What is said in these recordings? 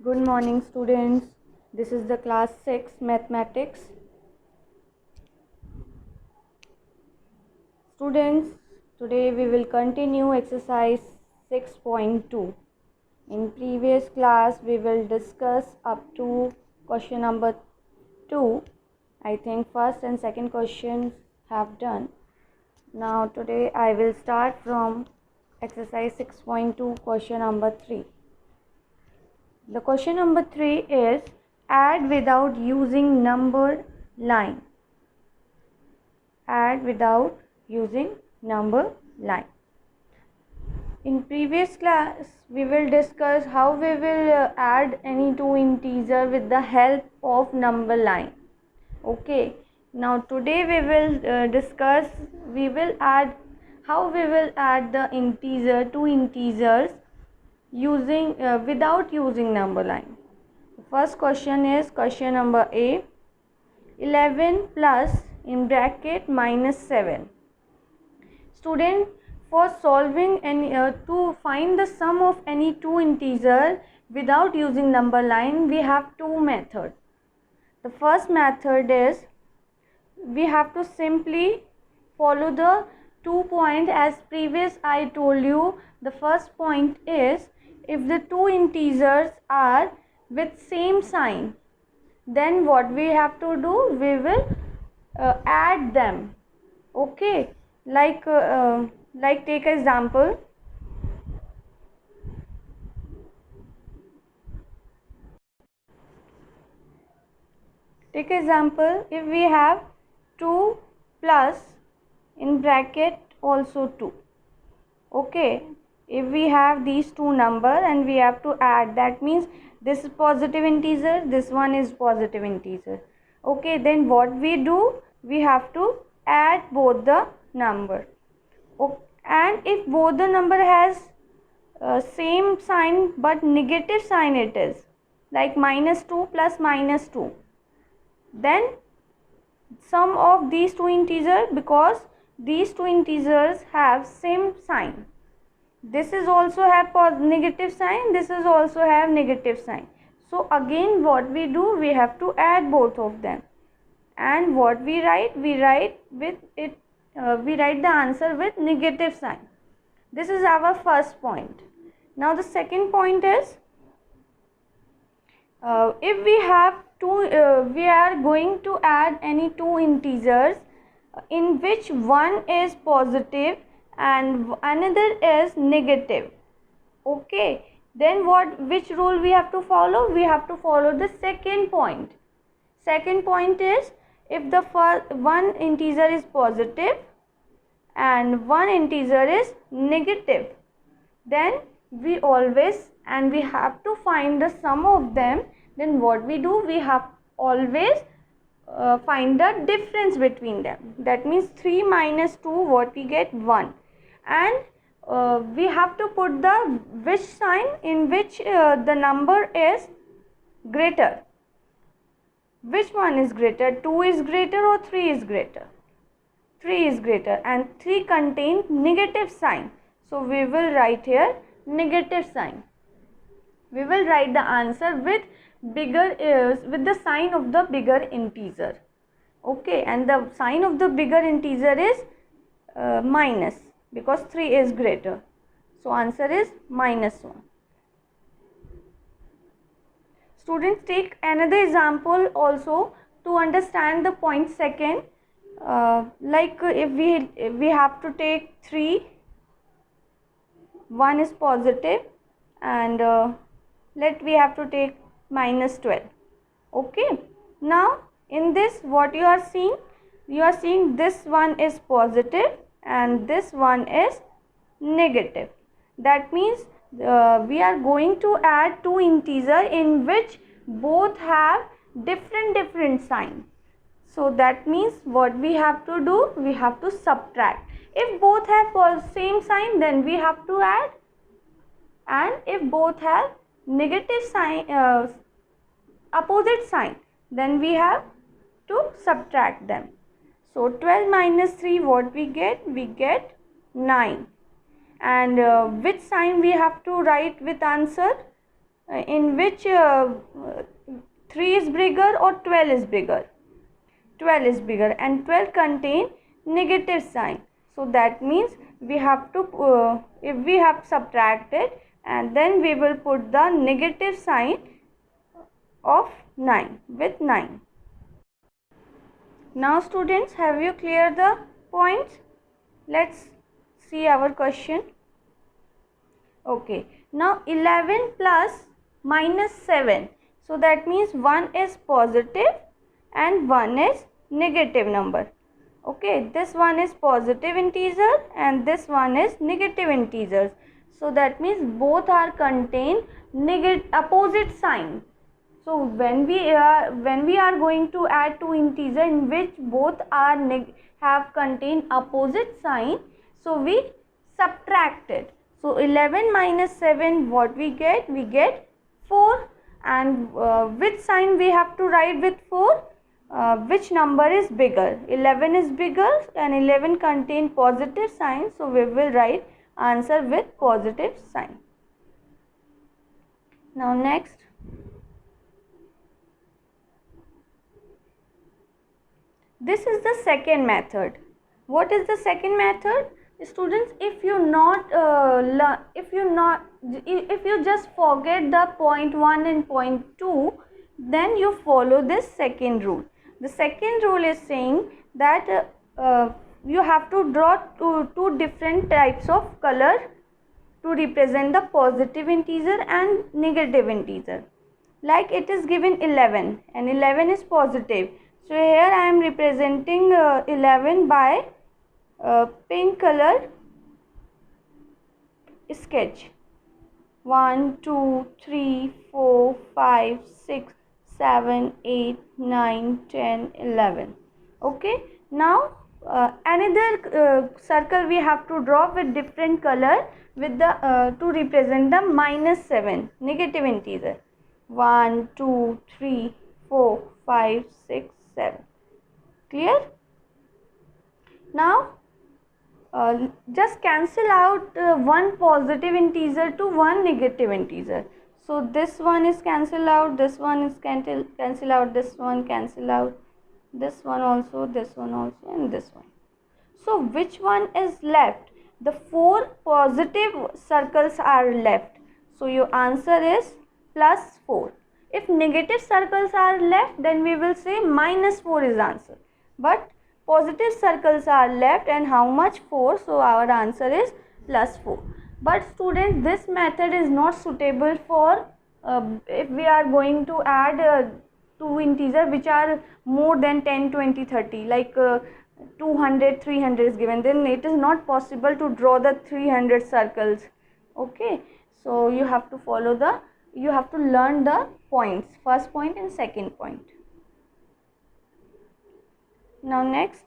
Good morning, students. This is the class 6 mathematics. Students, today we will continue exercise 6.2. In previous class, we will discuss up to question number 2. I think first and second questions have done. Now today I will start from exercise 6.2 question number 3. The question number 3 is add without using number line. Add without using number line. In previous class, we will discuss how we will add any two integer with the help of number line. Okay. Now today we will discuss how we will add the integer, two integers using without using number line. The first question is question number A. 11 plus in bracket minus 7. Student, for solving any to find the sum of any two integer without using number line, we have two methods. The first method is we have to simply follow the 2 point as previous I told you. The first point is if the two integers are with same sign, then what we have to do, we will add them. Okay, like take example. Take example, if we have 2 plus in bracket also 2. Okay, if we have these two number and we have to add, that means this is positive integer, this one is positive integer. Okay, then what we do, we have to add both the number. Okay, and if both the number has same sign but negative sign, it is like minus 2 plus minus 2, then sum of these two integers, because these two integers have same sign, this is also have negative sign, this is also have negative sign. So again what we do, we have to add both of them. And what we write with it, we write the answer with negative sign. This is our first point. Now the second point is if we have two, we are going to add any two integers in which one is positive and another is negative. Okay, then which rule we have to follow? We have to follow the second point. Second point is if the first one integer is positive and one integer is negative, then we always, and we have to find the sum of them. Then what we do, we have always find the difference between them. That means 3 minus 2, what we get, 1. And we have to put the which sign in which the number is greater. Which one is greater? 2 is greater or 3 is greater? 3 is greater, and 3 contains negative sign. So we will write here negative sign. We will write the answer with with the sign of the bigger integer. Okay, and the sign of the bigger integer is minus, because 3 is greater. So answer is minus 1. Students, take another example also to understand the point second. Like if we have to take 3, 1 is positive, and we have to take minus 12. Okay, now in this what you are seeing? You are seeing this one is positive and this one is negative. That means we are going to add two integer in which both have different sign. So that means what we have to do, we have to subtract. If both have same sign, then we have to add, and if both have negative sign, opposite sign, then we have to subtract them. So 12 minus 3, what we get? We get 9. And which sign we have to write with answer? in which 3 is bigger or 12 is bigger? 12 is bigger, and 12 contain negative sign. So that means we have to if we have subtracted, and then we will put the negative sign of 9 with 9. Now students, have you cleared the points? Let's see our question. Okay, now 11 plus minus 7. So that means one is positive and one is negative number. Okay, this one is positive integer and this one is negative integers. So that means both are contain opposite sign. So when we are going to add two integers in which both are have contain opposite sign, so we subtract it. So 11 minus 7, what we get? We get 4. And which sign we have to write with 4? Which number is bigger? 11 is bigger and 11 contain positive sign, so we will write answer with positive sign. Now next, this is the second method. What is the second method? Students, if you just forget the point 1 and point 2, then you follow this second rule. The second rule is saying that you have to draw two different types of color to represent the positive integer and negative integer. Like it is given 11 and 11 is positive. So here I am representing 11 by pink color sketch. 1, 2, 3, 4, 5, 6, 7, 8, 9, 10, 11. Okay. Now another circle we have to draw with different color with the to represent the minus 7 negative integer. 1, 2, 3, 4, 5, 6, 7. Clear? Now just cancel out one positive integer to one negative integer. So this one is cancel out, this one is cancel out, this one cancel out, this one also, and this one. So which one is left? The 4 positive circles are left. So your answer is plus 4. If negative circles are left, then we will say minus 4 is answer. But positive circles are left, and how much? 4. So our answer is plus 4. But students, this method is not suitable for if we are going to add two integers which are more than 10, 20, 30, like 200, 300 is given. Then it is not possible to draw the 300 circles. Okay, so you have to learn the points, first point and second point. Now next,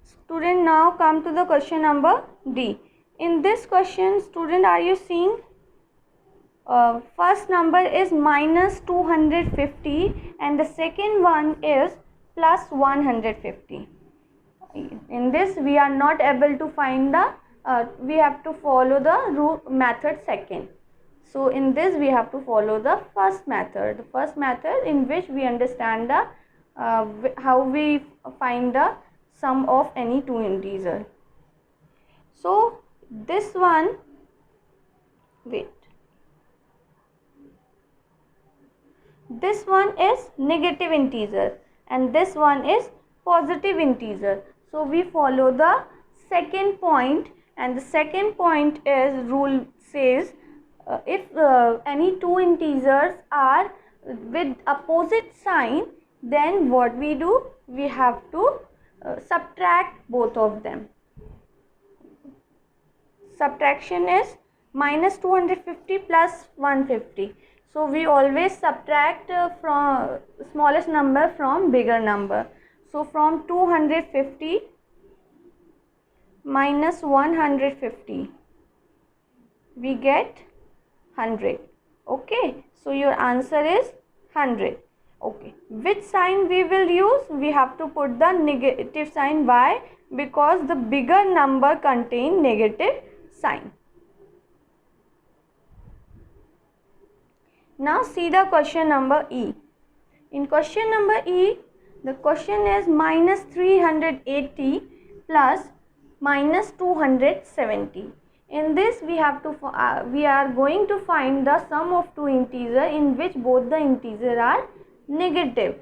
student, now come to the question number D. In this question, student, are you seeing first number is minus 250 and the second one is plus 150. In this we are not able to find the we have to follow the method second. So in this we have to follow the first method. The first method in which we understand the how we find the sum of any two integer. So this one, this one is negative integer and this one is positive integer. So we follow the second point, and the second point is rule says if any two integers are with opposite sign, then what we do? We have to subtract both of them. Subtraction is minus 250 plus 150. So we always subtract from smallest number from bigger number. So from 250 minus 150, we get 100. Okay, so your answer is 100. Okay, which sign we will use? We have to put the negative sign. Why? Because the bigger number contain negative sign. Now see the question number E. In question number E, the question is minus 380 plus minus 270. In this we have to we are going to find the sum of two integers in which both the integers are negative.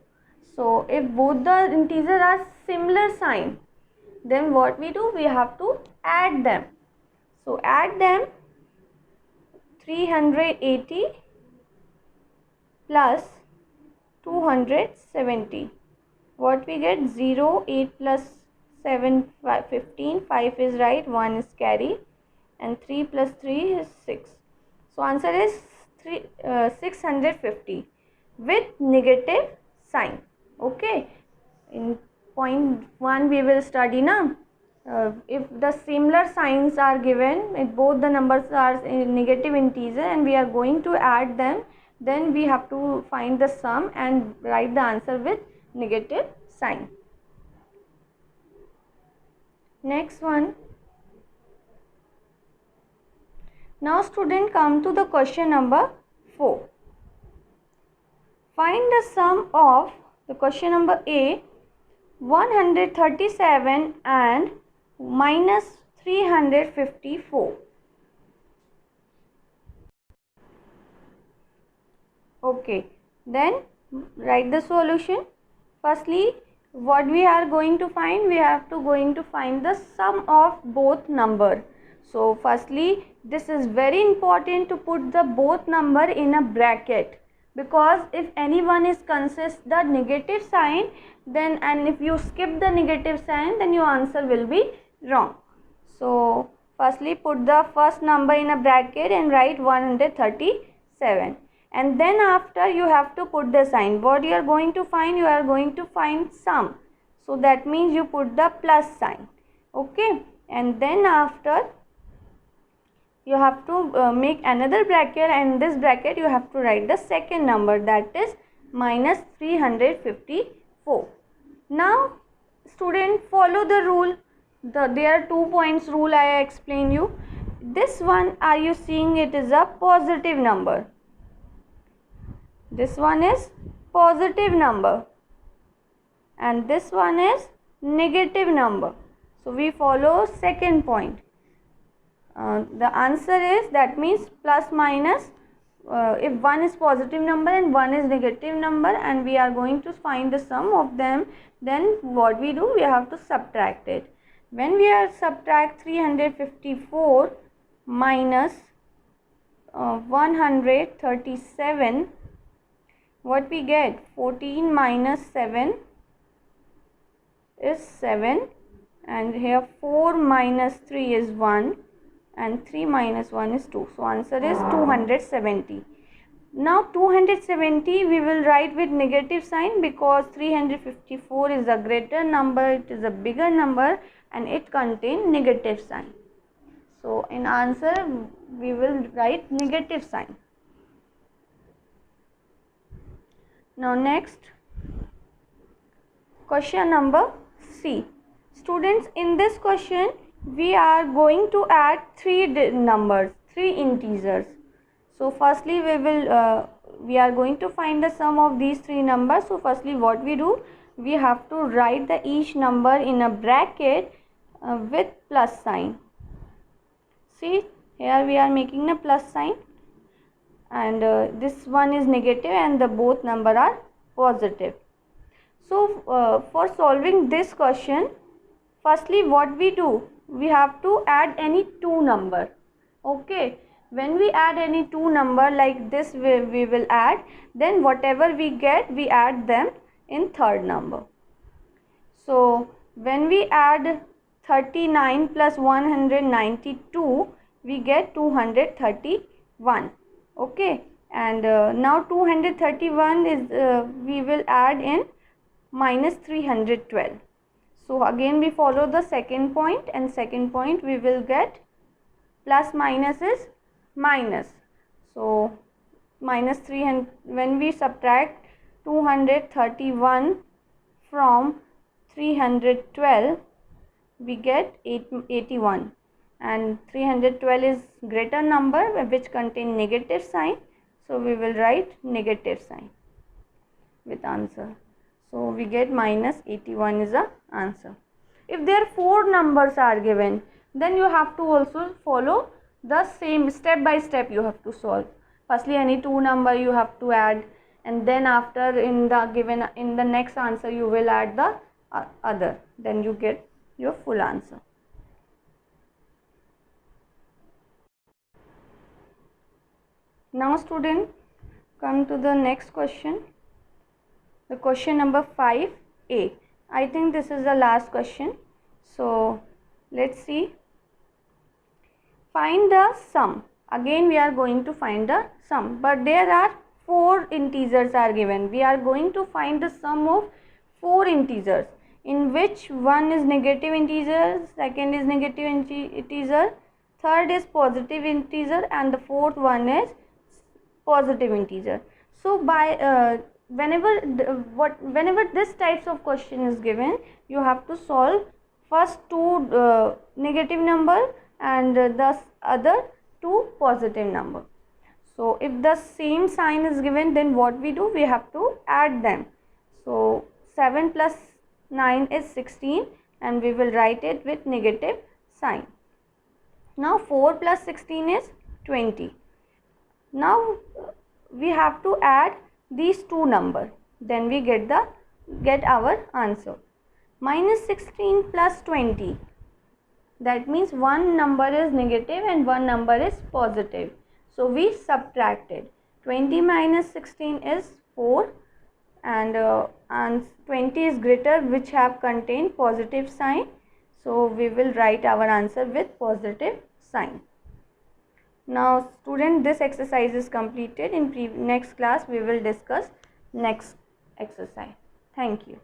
So if both the integers are similar sign, then what we do, we have to add them. So add them. 380 plus 270. What we get? 0, 8 plus 7, 15. 5 is right, 1 is carry, and 3 plus 3 is 6. So answer is 650 with negative sign. Okay. In point 1 we will study now. If the similar signs are given, if both the numbers are negative integer and we are going to add them, then we have to find the sum and write the answer with negative sign. Next one. Now student, come to the question number 4. Find the sum of the question number A, 137 and minus 354. Okay, then write the solution. Firstly, what we are going to find, we have to find the sum of both number. So firstly, this is very important to put the both number in a bracket, because if any one is consists the negative sign, then and if you skip the negative sign, then your answer will be wrong. So firstly, put the first number in a bracket and write 137, and then after you have to put the sign. What you are going to find? You are going to find sum, so that means you put the plus sign. Okay, and then after you have to make another bracket, and in this bracket you have to write the second number, that is minus 354. Now student, follow the rule. There are 2 points rule I explain you. This one, are you seeing, it is a positive number. This one is positive number and this one is negative number. So we follow second point. The answer is, that means plus minus, if one is positive number and one is negative number and we are going to find the sum of them, then what we do, we have to subtract it. When we are subtract 354 minus 137, what we get? 14 minus 7 is 7, and here 4 minus 3 is 1, and 3 minus 1 is 2. So answer is 270. Now 270 we will write with negative sign, because 354 is a greater number, it is a bigger number and it contains negative sign. So in answer we will write negative sign. Now next, question number C. Students, in this question we are going to add three numbers, three integers. So firstly we are going to find the sum of these three numbers. So firstly what we do, we have to write the each number in a bracket with plus sign. See, here we are making a plus sign, and this one is negative and the both number are positive. So for solving this question, firstly what we do, we have to add any two number. Okay, when we add any two number like this, we will add, then whatever we get, we add them in third number. So when we add 39 plus 192, we get 231. Okay, and now 231 is we will add in minus 312. So again we follow the second point, and second point we will get plus minus is minus. So minus 300, when we subtract 231 from 312, we get 81, and 312 is greater number which contain negative sign. So we will write negative sign with answer. So we get minus 81 is the answer. If there are 4 numbers are given, then you have to also follow the same step by step you have to solve. Firstly, any 2 number you have to add, and then after in the next answer you will add the other, then you get your full answer. Now student, come to the next question. The question number 5a. I think this is the last question. So let's see. Find the sum. Again we are going to find the sum, but there are 4 integers are given. We are going to find the sum of 4 integers, in which one is negative integer, second is negative integer, third is positive integer, and the fourth one is positive integer. So by whenever this types of question is given, you have to solve first 2 negative number and the other 2 positive number. So if the same sign is given, then what we do, we have to add them. So 7 plus 9 is 16, and we will write it with negative sign. Now 4 plus 16 is 20. Now we have to add these 2 numbers, then we get our answer. Minus 16 plus 20, that means one number is negative and one number is positive. So we subtracted. 20 minus 16 is 4, and 20 is greater, which have contained positive sign. So we will write our answer with positive sign. Now student, this exercise is completed. In next class we will discuss next exercise. Thank you.